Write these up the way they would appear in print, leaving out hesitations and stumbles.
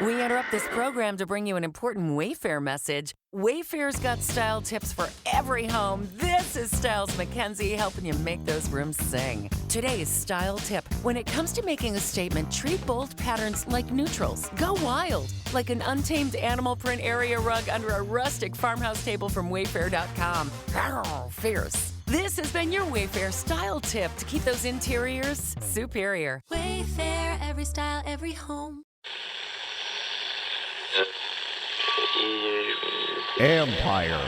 We interrupt this program to bring you an important Wayfair message. Wayfair's got style tips for every home. This is Styles McKenzie helping you make those rooms sing. Today's style tip: when it comes to making a statement, treat bold patterns like neutrals. Go wild, like an untamed animal print area rug under a rustic farmhouse table from Wayfair.com. Arr, fierce. This has been your Wayfair style tip to keep those interiors superior. Wayfair, every style, every home. Empire.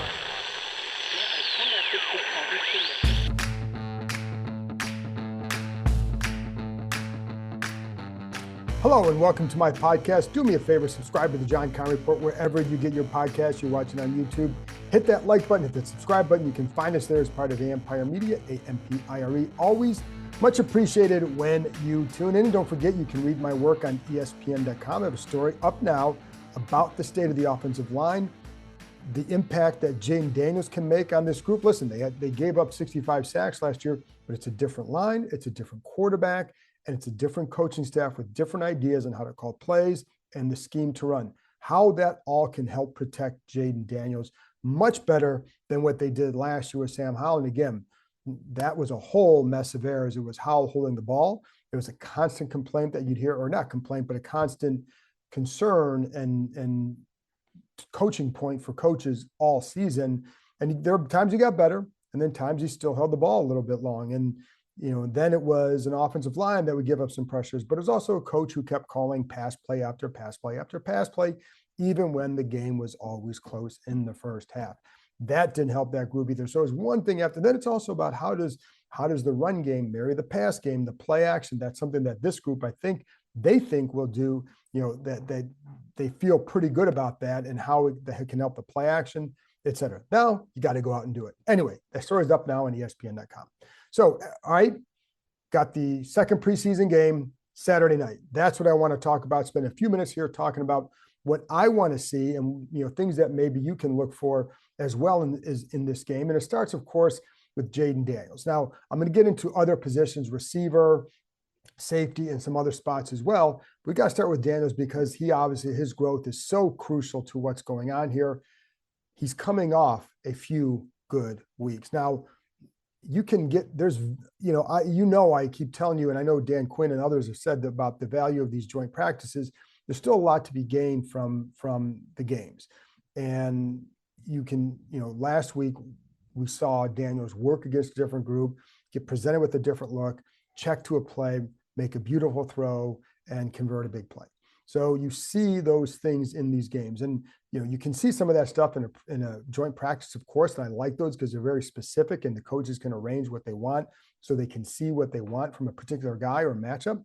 Hello and welcome to my podcast. Do me a favor, subscribe to the John Conn Report wherever you get your podcast. You're watching on YouTube. Hit that like button, hit that subscribe button. You can find us there as part of the Empire Media, AMPIRE. Always much appreciated when you tune in. And don't forget, you can read my work on ESPN.com. I have a story up now about the state of the offensive line, the impact that Jaden Daniels can make on this group. Listen, they gave up 65 sacks last year, but it's a different line, it's a different quarterback, and it's a different coaching staff with different ideas on how to call plays and the scheme to run. How that all can help protect Jaden Daniels much better than what they did last year with Sam Howell. And again, that was a whole mess of errors. It was Howell holding the ball. It was a constant complaint that you'd hear, or not complaint, but a constant concern and coaching point for coaches all season. And there are times he got better, and then times he still held the ball a little bit long. And then it was an offensive line that would give up some pressures, but it was also a coach who kept calling pass play after pass play after pass play, even when the game was always close in the first half. That didn't help that group either. So it's one thing after that. It's also about how does the run game marry the pass game, the play action. That's something that this group, I think, they think will do, that they feel pretty good about that and how it can help the play action, et cetera. Now you got to go out and do it. Anyway, that story's up now on ESPN.com. So, all right, got the second preseason game Saturday night. That's what I want to talk about. Spend a few minutes here talking about what I want to see and things that maybe you can look for as well in this game. And it starts, of course, with Jaden Daniels. Now, I'm going to get into other positions, receiver, safety, and some other spots as well. We got to start with Daniels because his growth is so crucial to what's going on here. He's coming off a few good weeks. Now, I keep telling you, and I know Dan Quinn and others have said about the value of these joint practices. There's still a lot to be gained from the games. And last week we saw Daniels work against a different group, get presented with a different look, check to a play, make a beautiful throw, and convert a big play. So you see those things in these games. And you can see some of that stuff in a joint practice, of course, and I like those because they're very specific and the coaches can arrange what they want so they can see what they want from a particular guy or matchup.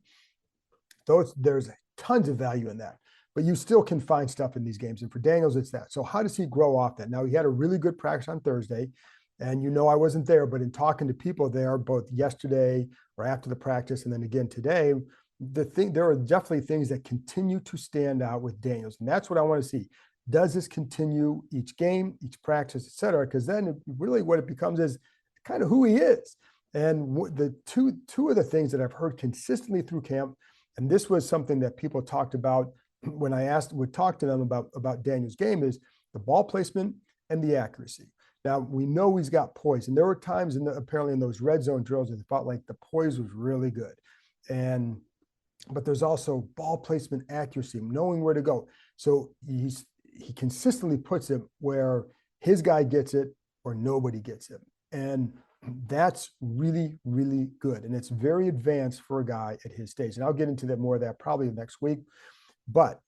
There's tons of value in that. But you still can find stuff in these games. And for Daniels, it's that. So how does he grow off that? Now, he had a really good practice on Thursday. And I wasn't there, but in talking to people there, both yesterday or after the practice and then again today, there are definitely things that continue to stand out with Daniels. And that's what I want to see. Does this continue each game, each practice, et cetera? Because then really what it becomes is kind of who he is. And the two of the things that I've heard consistently through camp, and this was something that people talked about when would talk to them about Daniels' game, is the ball placement and the accuracy. Now, we know he's got poise, and there were times apparently in those red zone drills that it felt like the poise was really good. But there's also ball placement accuracy, knowing where to go. So he consistently puts it where his guy gets it or nobody gets it. And that's really, really good. And it's very advanced for a guy at his stage. And I'll get into that more of that probably next week. But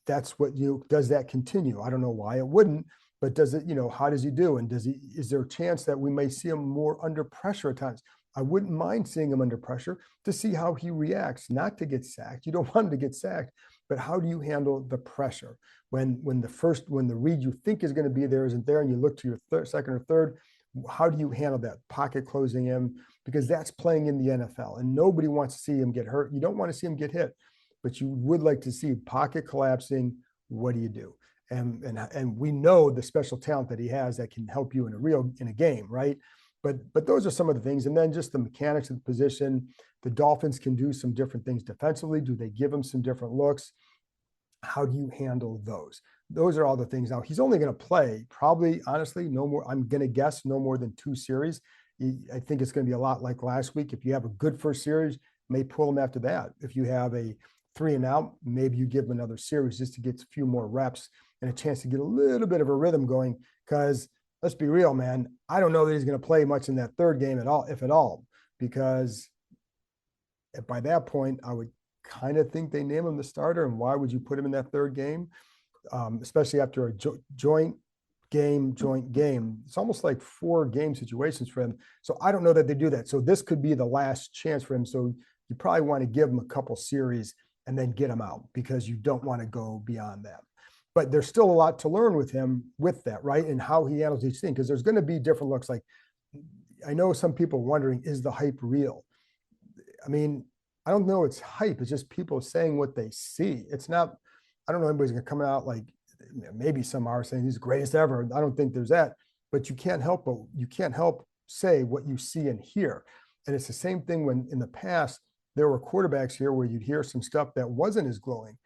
that's what does that continue? I don't know why it wouldn't, but does it, how does he do? And is there a chance that we may see him more under pressure at times? I wouldn't mind seeing him under pressure to see how he reacts, not to get sacked. You don't want him to get sacked, but how do you handle the pressure when the read you think is going to be there isn't there, and you look to your second or third? How do you handle that pocket closing in? Because that's playing in the NFL, and nobody wants to see him get hurt. You don't want to see him get hit, but you would like to see pocket collapsing. What do you do? And we know the special talent that he has that can help you in a game, right? But those are some of the things. And then just the mechanics of the position. The Dolphins can do some different things defensively. Do they give him some different looks? How do you handle those? Those are all the things. Now, he's only going to play probably, honestly, no more. I'm going to guess no more than 2 series. I think it's going to be a lot like last week. If you have a good first series, may pull him after that. If you have a 3 and out, maybe you give him another series just to get a few more reps and a chance to get a little bit of a rhythm going. Because let's be real, man, I don't know that he's going to play much in that third game at all, if at all, because by that point, I would kind of think they name him the starter. And why would you put him in that third game, especially after a joint game? It's almost like 4 game situations for him. So I don't know that they do that. So this could be the last chance for him. So you probably want to give him a couple series and then get him out, because you don't want to go beyond that. But there's still a lot to learn with him with that, right? And how he handles each thing, because there's going to be different looks. Like, I know some people wondering, is the hype real? I mean, I don't know it's hype. It's just people saying what they see. It's not, I don't know anybody's going to come out like, maybe some are saying he's the greatest ever. I don't think there's that, but you can't help say what you see and hear. And it's the same thing when in the past, there were quarterbacks here where you'd hear some stuff that wasn't as glowing.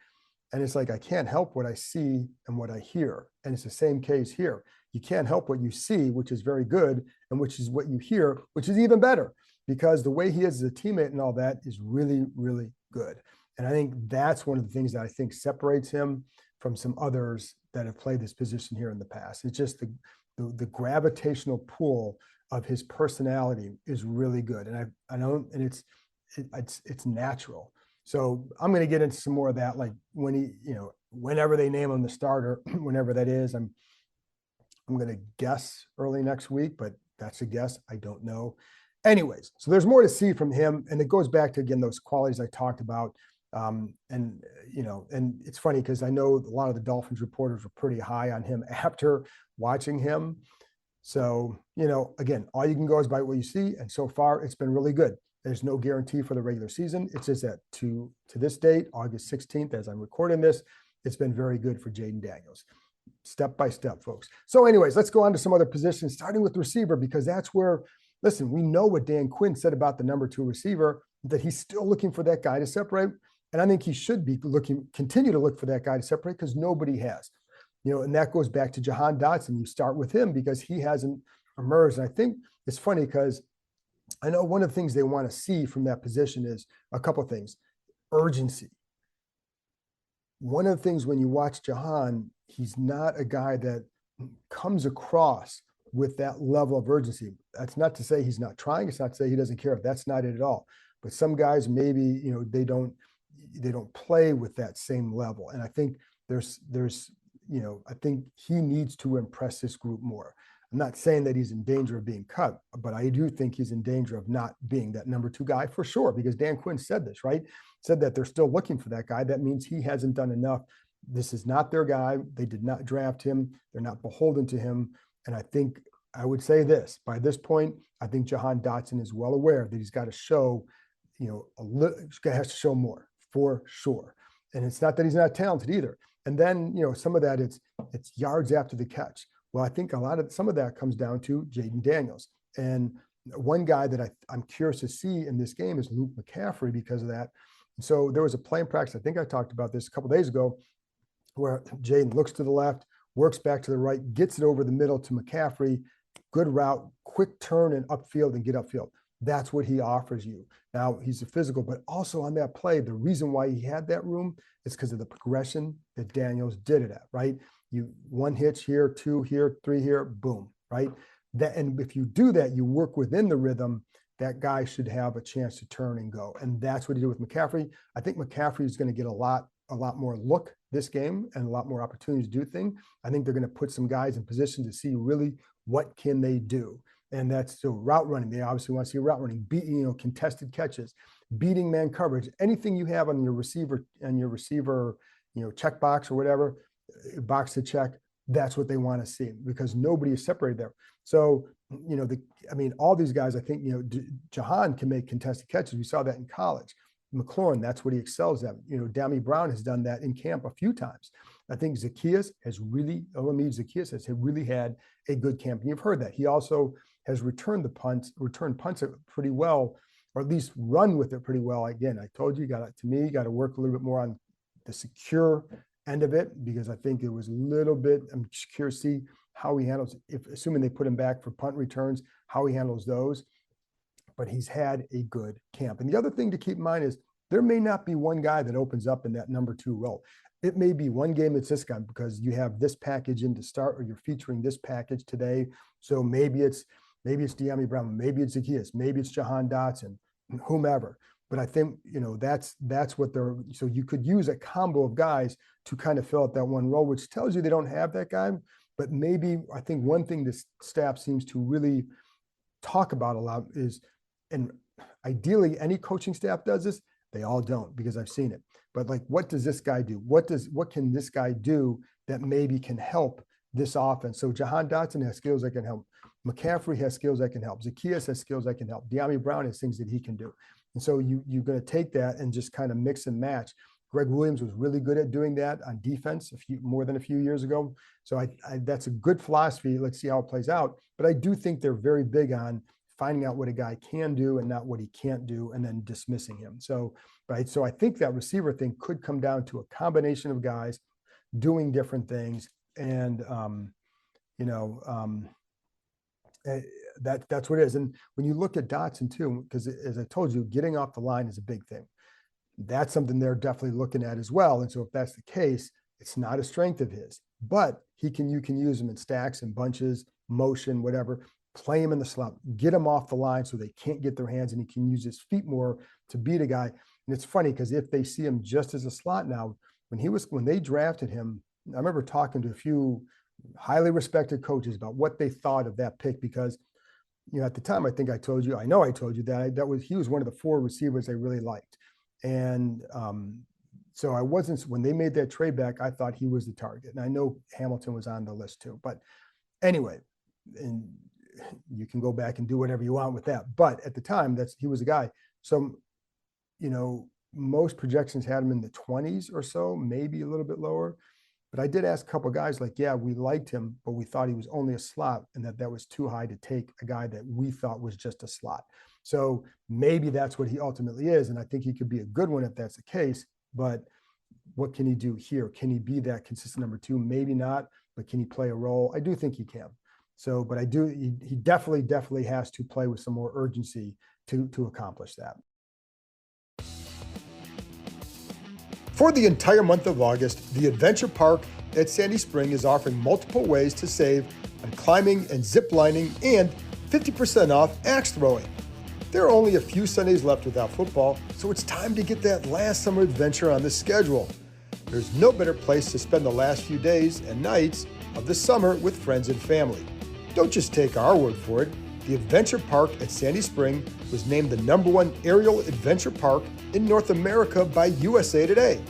And it's like, I can't help what I see and what I hear. And it's the same case here. You can't help what you see, which is very good, and which is what you hear, which is even better, because the way he is as a teammate and all that is really, really good. And I think that's one of the things that I think separates him from some others that have played this position here in the past. It's just the gravitational pull of his personality is really good. And I know, and it's natural. So I'm going to get into some more of that, like when he, whenever they name him the starter, whenever that is, I'm going to guess early next week, but that's a guess. I don't know. Anyways, so there's more to see from him. And it goes back to, again, those qualities I talked about. And it's funny because I know a lot of the Dolphins reporters were pretty high on him after watching him. So, again, all you can go is by what you see. And so far, it's been really good. There's no guarantee for the regular season. It's just that to this date, August 16th, as I'm recording this, it's been very good for Jayden Daniels. Step by step, folks. So anyways, let's go on to some other positions, starting with receiver, because that's where, listen, we know what Dan Quinn said about the number 2 receiver, that he's still looking for that guy to separate. And I think he should be continue to look for that guy to separate, because nobody has. And that goes back to Jahan Dotson. You start with him because he hasn't emerged. And I think it's funny because I know one of the things they want to see from that position is a couple of things. Urgency. One of the things when you watch Jahan, he's not a guy that comes across with that level of urgency. That's not to say he's not trying. It's not to say he doesn't care. That's not it at all. But some guys, maybe, they don't play with that same level. And I think I think he needs to impress this group more. I'm not saying that he's in danger of being cut, but I do think he's in danger of not being that number 2 guy for sure, because Dan Quinn said this, right? Said that they're still looking for that guy. That means he hasn't done enough. This is not their guy. They did not draft him. They're not beholden to him. And I think I would say this, by this point, I think Jahan Dotson is well aware that he's got to show, he has to show more for sure. And it's not that he's not talented either. And then, some of that it's yards after the catch. Well, I think some of that comes down to Jayden Daniels. And one guy that I'm curious to see in this game is Luke McCaffrey because of that. So there was a play in practice, I think I talked about this a couple of days ago, where Jayden looks to the left, works back to the right, gets it over the middle to McCaffrey, good route, quick turn and upfield and get upfield. That's what he offers you. Now, he's a physical, but also on that play, the reason why he had that room is because of the progression that Daniels did it at, right? You 1 hitch here, 2 here, 3 here, boom, right? And if you do that, you work within the rhythm, that guy should have a chance to turn and go. And that's what he did with McCaffrey. I think McCaffrey is going to get a lot more look this game and a lot more opportunities to do things. I think they're going to put some guys in position to see really what can they do. And that's still route running. They obviously want to see route running, contested catches, beating man coverage, anything you have on your receiver check box or whatever, box to check. That's what they want to see, because nobody is separated there. So, all these guys, I think, Jahan can make contested catches. We saw that in college. McLaurin, that's what he excels at. Dami Brown has done that in camp a few times. I think Zacchaeus has really had a good camp. And you've heard that. He also has returned punts pretty well, or at least run with it pretty well. Again, I told you, you got to work a little bit more on the secure end of it, because I think it was a little bit, I'm just curious to see how he handles, if assuming they put him back for punt returns, how he handles those. But he's had a good camp. And the other thing to keep in mind is there may not be one guy that opens up in that number 2 role. It may be one game it's this guy because you have this package in to start, or you're featuring this package today. So maybe it's De'Ami Brown, maybe it's Zacchaeus, maybe it's Jahan Dotson, whomever. But I think, that's what they're, so you could use a combo of guys to kind of fill out that one role, which tells you they don't have that guy. But maybe I think one thing this staff seems to really talk about a lot is, and ideally any coaching staff does this, they all don't, because I've seen it. But like, what does this guy do? What can this guy do that maybe can help this offense? So Jahan Dotson has skills that can help. McCaffrey has skills that can help. Zacchaeus has skills that can help. De'Ami Brown has things that he can do. And so you're going to take that and just kind of mix and match. Greg Williams was really good at doing that on defense more than a few years ago. So I that's a good philosophy. Let's see how it plays out. But I do think they're very big on finding out what a guy can do and not what he can't do, and then dismissing him. So I think that receiver thing could come down to a combination of guys doing different things. And, that's what it is. And when you look at Dotson too, because as I told you, getting off the line is a big thing. That's something they're definitely looking at as well. And so if that's the case, it's not a strength of his, but you can use him in stacks and bunches, motion, whatever. Play him in the slot, get him off the line so they can't get their hands, and he can use his feet more to beat a guy. And it's funny because if they see him just as a slot now, when they drafted him, I remember talking to a few highly respected coaches about what they thought of that pick, because at the time I told you that he was one of the 4 receivers they really liked. And so I wasn't, when they made that trade back, I thought he was the target. And I know Hamilton was on the list too. But anyway, and you can go back and do whatever you want with that. But at the time, he was a guy. So, most projections had him in the 20s or so, maybe a little bit lower. But I did ask a couple of guys like, yeah, we liked him, but we thought he was only a slot, and that was too high to take a guy that we thought was just a slot. So maybe that's what he ultimately is. And I think he could be a good one if that's the case. But what can he do here? Can he be that consistent number 2? Maybe not, but can he play a role? I do think he can. So, but he definitely has to play with some more urgency to accomplish that. For the entire month of August, the Adventure Park at Sandy Spring is offering multiple ways to save on climbing and zip lining, and 50% off axe throwing. There are only a few Sundays left without football, so it's time to get that last summer adventure on the schedule. There's no better place to spend the last few days and nights of the summer with friends and family. Don't just take our word for it. The Adventure Park at Sandy Spring was named the #1 aerial adventure park in North America by USA Today.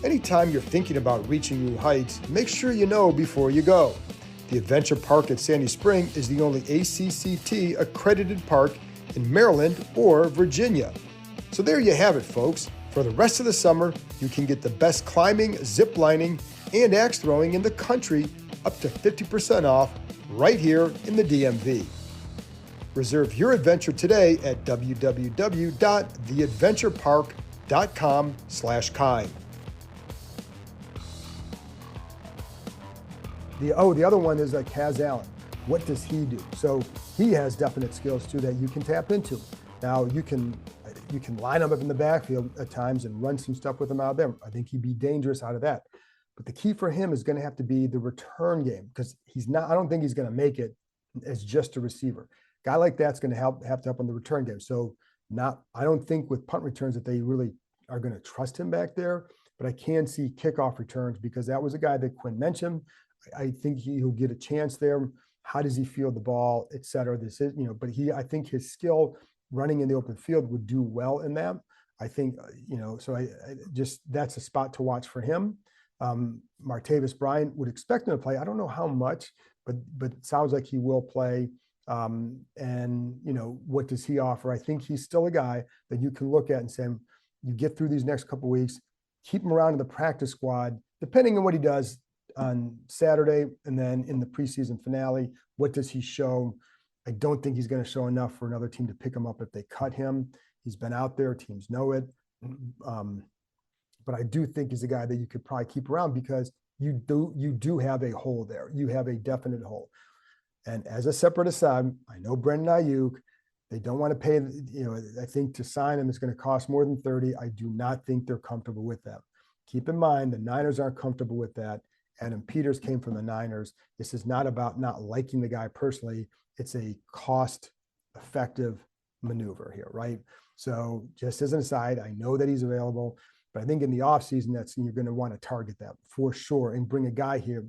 Anytime you're thinking about reaching new heights, make sure you know before you go. The Adventure Park at Sandy Spring is the only ACCT accredited park in Maryland or Virginia. So there you have it, folks. For the rest of the summer, you can get the best climbing, zip lining, and axe throwing in the country, up to 50% off right here in the DMV. Reserve your adventure today at www.theadventurepark.com/kind. The other one is Kaz Allen. What does he do? So he has definite skills too that you can tap into. Now you can line him up in the backfield at times and run some stuff with him out there. I think he'd be dangerous out of that. But the key for him is going to have to be the return game, because I don't think he's going to make it as just a receiver. Guy like that's going to have to help on the return game. So I don't think with punt returns that they really are going to trust him back there, but I can see kickoff returns, because that was a guy that Quinn mentioned. I think he'll get a chance there. How does he field the ball, et cetera? This is, but I think his skill running in the open field would do well in that. I think, so I just, that's a spot to watch for him. Martavis Bryant would expect him to play. I don't know how much, but it sounds like he will play. And what does he offer? I think he's still a guy that you can look at and say, you get through these next couple of weeks, keep him around in the practice squad, depending on what he does on Saturday, and then in the preseason finale, what does he show? I don't think he's going to show enough for another team to pick him up if they cut him. He's been out there, teams know it. but I do think he's a guy that you could probably keep around because you do have a hole there. You have a definite hole. And as a separate aside, I know Brendan Ayuk, they don't want to pay, I think to sign him is going to cost more than 30. I do not think they're comfortable with that. Keep in mind, the Niners aren't comfortable with that. Adam Peters came from the Niners. This is not about not liking the guy personally. It's a cost-effective maneuver here, right? So just as an aside, I know that he's available, but I think in the offseason, you're going to want to target that for sure and bring a guy here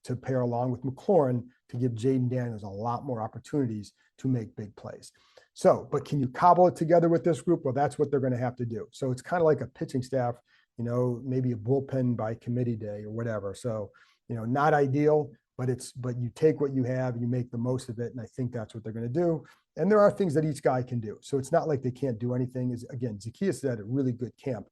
to pair along with McLaurin to give Jaden Daniels a lot more opportunities to make big plays. So, but can you cobble it together with this group? Well, that's what they're going to have to do. So it's kind of like a pitching staff, maybe a bullpen by committee day or whatever. So, not ideal, but you take what you have and you make the most of it. And I think that's what they're going to do. And there are things that each guy can do. So it's not like they can't do anything. Again, Zacchaeus had a really good camp.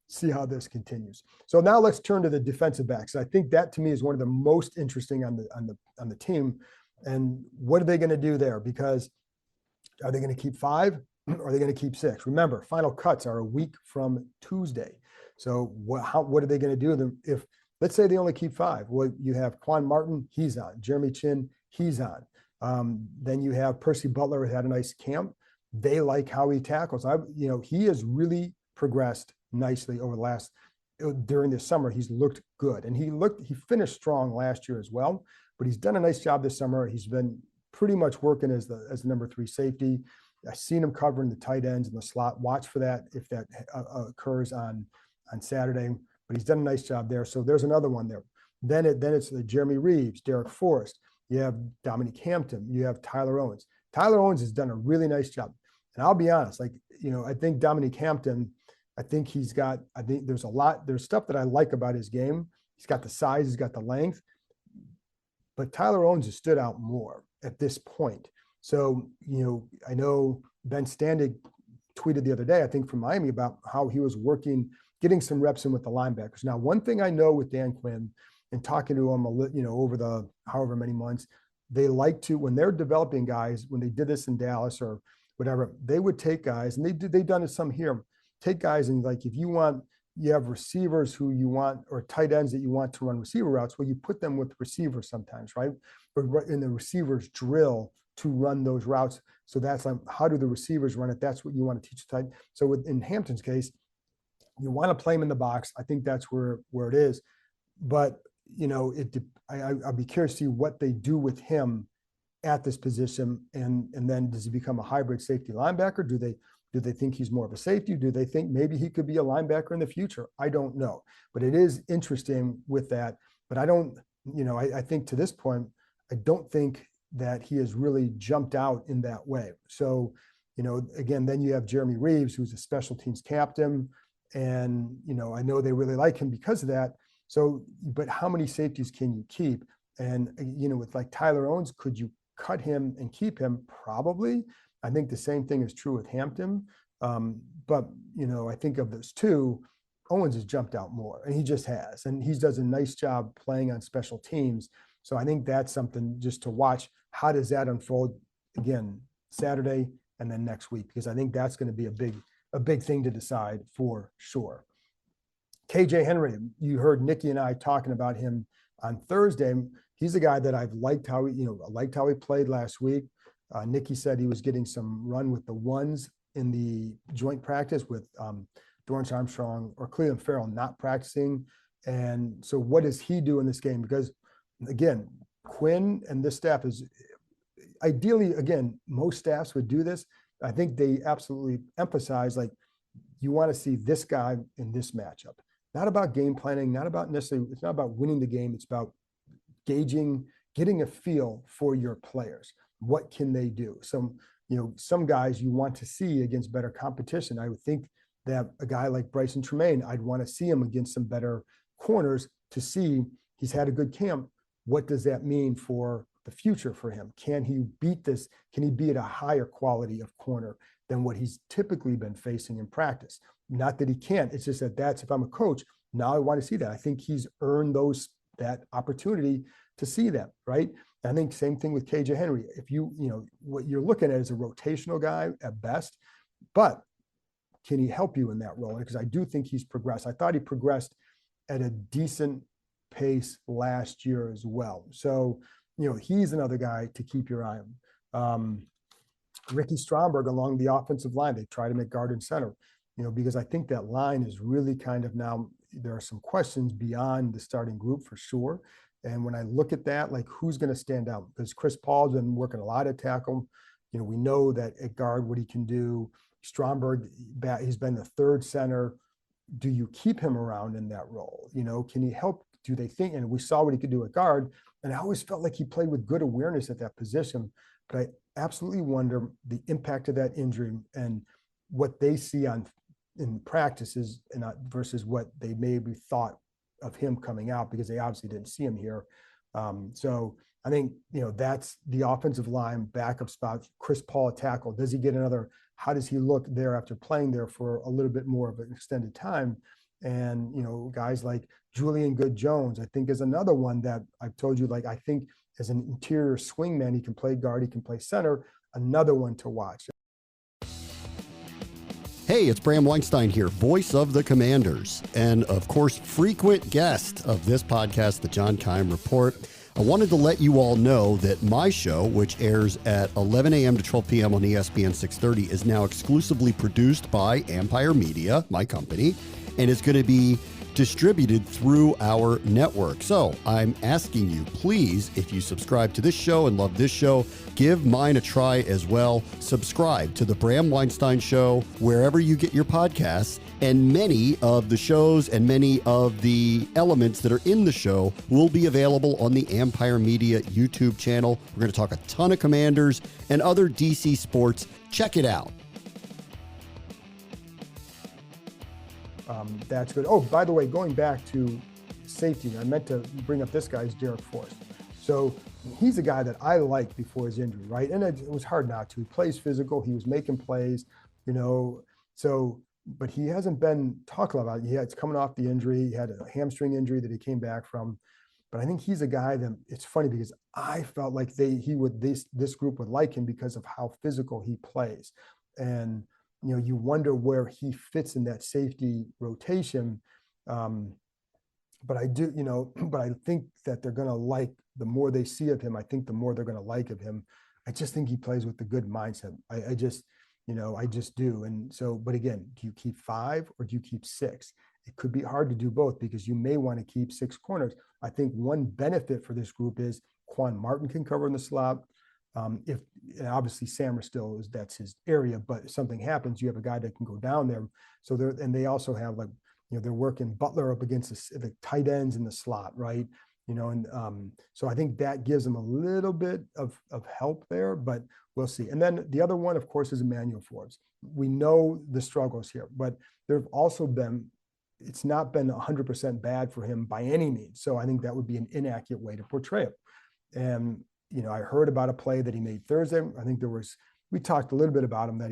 See how this continues. So now let's turn to the defensive backs. I think that to me is one of the most interesting on the team. And what are they going to do there? Because are they going to keep 5 or are they going to keep 6? Remember, final cuts are a week from Tuesday. So what are they going to do if, let's say they only keep 5? Well, you have Quan Martin, he's on. Jeremy Chin, he's on. Then you have Percy Butler, had a nice camp. They like how he tackles. He has really progressed nicely over during the summer. He's looked good, and he finished strong last year as well, but he's done a nice job this summer. He's been pretty much working as the number 3 safety. I've seen him covering the tight ends in the slot. Watch for that if that occurs on Saturday, but he's done a nice job there. So there's another one there. Then it's Jeremy Reeves, Derek Forrest. You have Dominique Hampton. You have Tyler Owens. Tyler Owens has done a really nice job. And I'll be honest, I think Dominique Hampton, I think there's stuff that I like about his game. He's got the size, he's got the length, but Tyler Owens has stood out more at this point. So, I know Ben Standig tweeted the other day, I think from Miami, about how he was getting some reps in with the linebackers. Now, one thing I know with Dan Quinn and talking to him, over the however many months, they like to, when they're developing guys, when they did this in Dallas or whatever, they would take guys, and they've done it some here, take guys and if you have receivers who you want, or tight ends that you want to run receiver routes, well, you put them with receivers sometimes, right? Or in the receivers drill to run those routes. So that's how do the receivers run it? That's what you want to teach the tight. So in Hampton's case, you want to play him in the box. I think that's where it is. But, I'll be curious to see what they do with him at this position. And then does he become a hybrid safety linebacker? Do they think he's more of a safety? Do they think maybe he could be a linebacker in the future? I don't know, but it is interesting with that. But I don't, I think to this point, I don't think that he has really jumped out in that way. So, again, then you have Jeremy Reeves, who's a special teams captain. And, I know they really like him because of that. So, but how many safeties can you keep? And, with Tyler Owens, could you cut him and keep him? Probably. I think the same thing is true with Hampton. But, I think of those two, Owens has jumped out more, and he just has. And he does a nice job playing on special teams. So I think that's something just to watch. How does that unfold again, Saturday and then next week? Because I think that's going to be a big thing to decide for sure. KJ Henry, you heard Nikki and I talking about him on Thursday. He's a guy that I've liked how he played last week. Nikki said he was getting some run with the ones in the joint practice with Dorrance Armstrong or Cleveland Farrell not practicing. And so what does he do in this game? Because again, Quinn and this staff is ideally, again, most staffs would do this. I think they absolutely emphasize, you want to see this guy in this matchup. Not about game planning, it's not about winning the game. It's about gauging, getting a feel for your players. What can they do? Some guys you want to see against better competition. I would think that a guy like Bryson Tremaine, I'd want to see him against some better corners to see he's had a good camp. What does that mean for the future for him? Can he beat this? Can he be at a higher quality of corner than what he's typically been facing in practice? Not that he can't. It's just that's if I'm a coach, now I want to see that. I think he's earned that opportunity to see that, right? I think same thing with KJ Henry. If what you're looking at is a rotational guy at best, but can he help you in that role? Because I do think he's progressed. I thought he progressed at a decent pace last year as well. So, he's another guy to keep your eye on. Ricky Stromberg along the offensive line, they try to make guard and center, because I think that line is really kind of now, there are some questions beyond the starting group for sure. And when I look at that, like who's going to stand out? Because Chris Paul's been working a lot at tackle. We know that at guard what he can do. Stromberg, he's been the third center. Do you keep him around in that role? Can he help? Do they think? And we saw what he could do at guard. And I always felt like he played with good awareness at that position. But I absolutely wonder the impact of that injury and what they see in practices and versus what they maybe thought of him coming out, because they obviously didn't see him here. So I think, that's the offensive line backup spot. Chris Paul at tackle. Does he get another? How does he look there after playing there for a little bit more of an extended time? And, guys like Julian Good-Jones, I think is another one that I've told you, like, I think as an interior swingman, he can play guard, he can play center, another one to watch. Hey, it's Bram Weinstein here, voice of the Commanders, and of course, frequent guest of this podcast, the John Keim Report. I wanted to let you all know that my show, which airs at 11 a.m. to 12 p.m. on ESPN 630, is now exclusively produced by Empire Media, my company, and is going to be distributed through our network. So I'm asking you, please, if you subscribe to this show and love this show, give mine a try as well. Subscribe to the Bram Weinstein Show wherever you get your podcasts, and many of the shows and many of the elements that are in the show will be available on the Empire Media YouTube channel. We're going to talk a ton of Commanders and other DC sports. Check it out. That's good. Oh, by the way, going back to safety, I meant to bring up this guy is Derek Forrest. So he's a guy that I liked before his injury, right? And it was hard not to. He plays physical. He was making plays, so, but he hasn't been talked about. It's coming off the injury. He had a hamstring injury that he came back from. But I think he's a guy that, it's funny because I felt like this group would like him because of how physical he plays. And you wonder where he fits in that safety rotation. But I do, but I think that they're going to like, the more they see of him, I think the more they're going to like of him. I just think he plays with the good mindset. I just do. And so, but again, do you keep 5 or do you keep 6? It could be hard to do both because you may want to keep 6 corners. I think one benefit for this group is Quan Martin can cover in the slot. And obviously Sammer still that's his area, but if something happens, you have a guy that can go down there. So they also have they're working Butler up against the tight ends in the slot, right? So I think that gives them a little bit of help there, but we'll see. And then the other one, of course, is Emmanuel Forbes. We know the struggles here, but there've also it's not been 100% bad for him by any means. So I think that would be an inaccurate way to portray it. And I heard about a play that he made Thursday. I think we talked a little bit about him that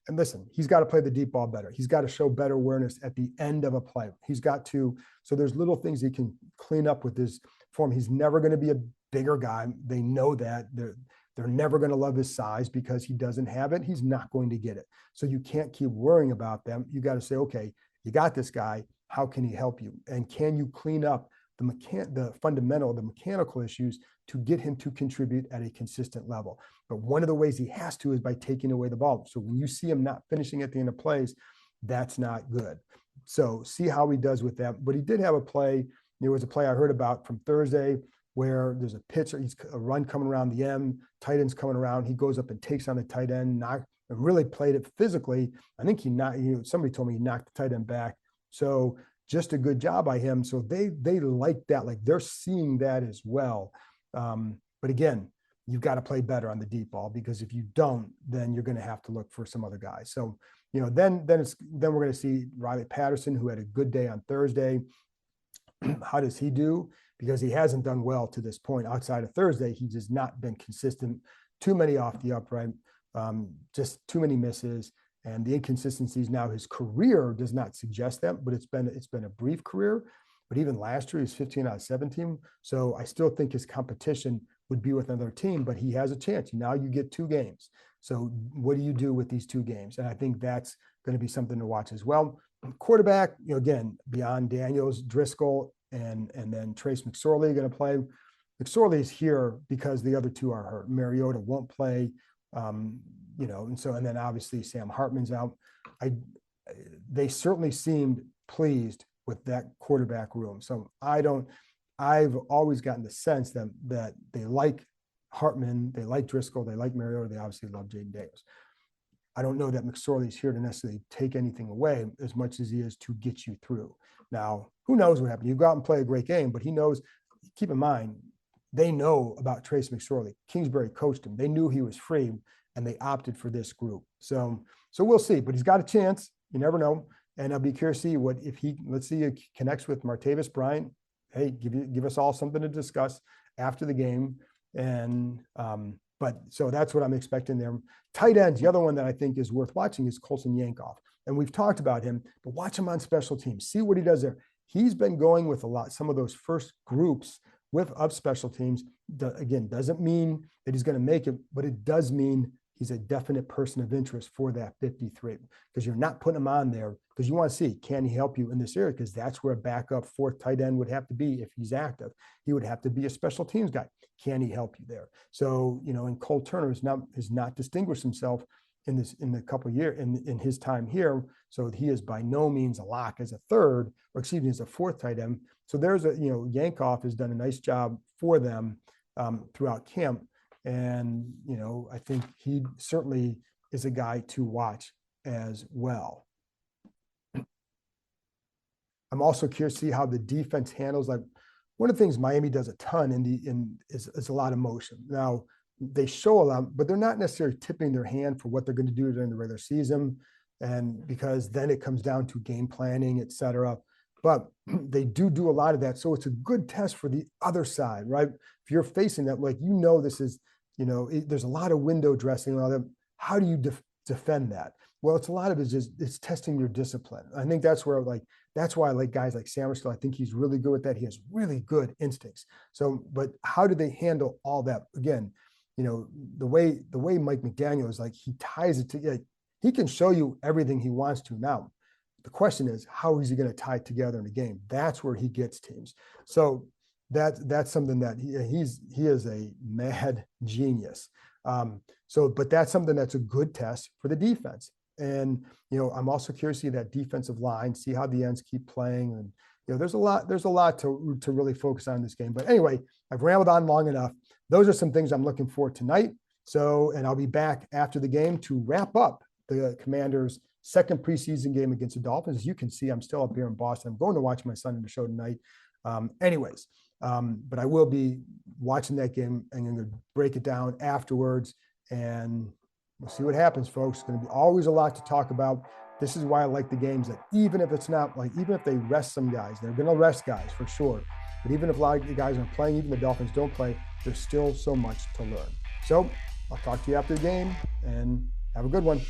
and listen, he's got to play the deep ball better. He's got to show better awareness at the end of a play. So there's little things he can clean up with his form. He's never going to be a bigger guy. They know that. They're never going to love his size because he doesn't have it. He's not going to get it. So you can't keep worrying about them. You got to say, okay, you got this guy. How can he help you? And can you clean up the mechanical issues to get him to contribute at a consistent level? But one of the ways he has to is by taking away the ball. So when you see him not finishing at the end of plays, that's not good. So see how he does with that. But he did have a play. There was a play I heard about from Thursday where there's a pitch, a run coming around the end, tight end's coming around. He goes up and takes on the tight end, and really played it physically. I think somebody told me he knocked the tight end back. So just a good job by him. So they like that. Like they're seeing that as well. But again, you've got to play better on the deep ball, because if you don't, then you're going to have to look for some other guys. So, then we're going to see Riley Patterson, who had a good day on Thursday. How does he do? Because he hasn't done well to this point. Outside of Thursday, he has not been consistent. Too many off the upright, just too many misses. And the inconsistencies now, his career does not suggest that, but it's been a brief career. But even last year, he was 15 out of 17. So I still think his competition would be with another team, but he has a chance. Now you get 2 games. So what do you do with these 2 games? And I think that's going to be something to watch as well. Quarterback, again, beyond Daniels, Driscoll, and then Trace McSorley going to play. McSorley is here because the other 2 are hurt. Mariota won't play, and then obviously Sam Hartman's out. They certainly seemed pleased with that quarterback room. So I've always gotten the sense that they like Hartman, they like Driscoll, they like Mariota, they obviously love Jaden Daniels. I don't know that McSorley's here to necessarily take anything away as much as he is to get you through. Now, who knows what happened? You go out and play a great game, but he knows, keep in mind, they know about Trace McSorley. Kingsbury coached him. They knew he was free, and they opted for this group. So we'll see, but he's got a chance. You never know. And I'll be curious to see let's see, he connects with Martavis Bryant. Hey, give us all something to discuss after the game. And, but so that's what I'm expecting there. Tight ends, the other one that I think is worth watching is Colson Yankoff. And we've talked about him, but watch him on special teams. See what he does there. He's been going with some of those first groups of special teams. Again, doesn't mean that he's going to make it, but it does mean he's a definite person of interest for that 53, because you're not putting him on there because you want to see, can he help you in this area? Because that's where a backup 4th tight end would have to be if he's active. He would have to be a special teams guy. Can he help you there? So, and Cole Turner has not distinguished himself in the couple of years in his time here. So he is by no means a lock as a 4th tight end. So there's Yankoff has done a nice job for them throughout camp. And, I think he certainly is a guy to watch as well. I'm also curious to see how the defense handles, like one of the things Miami does a ton is a lot of motion. Now they show a lot, but they're not necessarily tipping their hand for what they're going to do during the regular season. And because then it comes down to game planning, et cetera. But they do a lot of that. So it's a good test for the other side, right? If you're facing that, this is, there's a lot of window dressing and all that. How do you defend that? Well, it's a lot of it's testing your discipline. I think that's where that's why I like guys like Samuel. I think he's really good with that. He has really good instincts. So, but how do they handle all that? Again, the way Mike McDaniel is he ties it together. He can show you everything he wants to now. The question is, how is he going to tie it together in a game? That's where he gets teams. So that's something that he is a mad genius. But that's something that's a good test for the defense. And, I'm also curious to see that defensive line, see how the ends keep playing. And, there's a lot to really focus on in this game. But anyway, I've rambled on long enough. Those are some things I'm looking for tonight. And I'll be back after the game to wrap up the Commanders' second preseason game against the Dolphins. As you can see, I'm still up here in Boston. I'm going to watch my son in the show tonight. But I will be watching that game and I'm going to break it down afterwards, and we'll see what happens, folks. It's going to be always a lot to talk about. This is why I like the games, that even if it's not even if they rest some guys, they're going to rest guys for sure. But even if a lot of the guys aren't playing, even the Dolphins don't play, there's still so much to learn. So I'll talk to you after the game, and have a good one.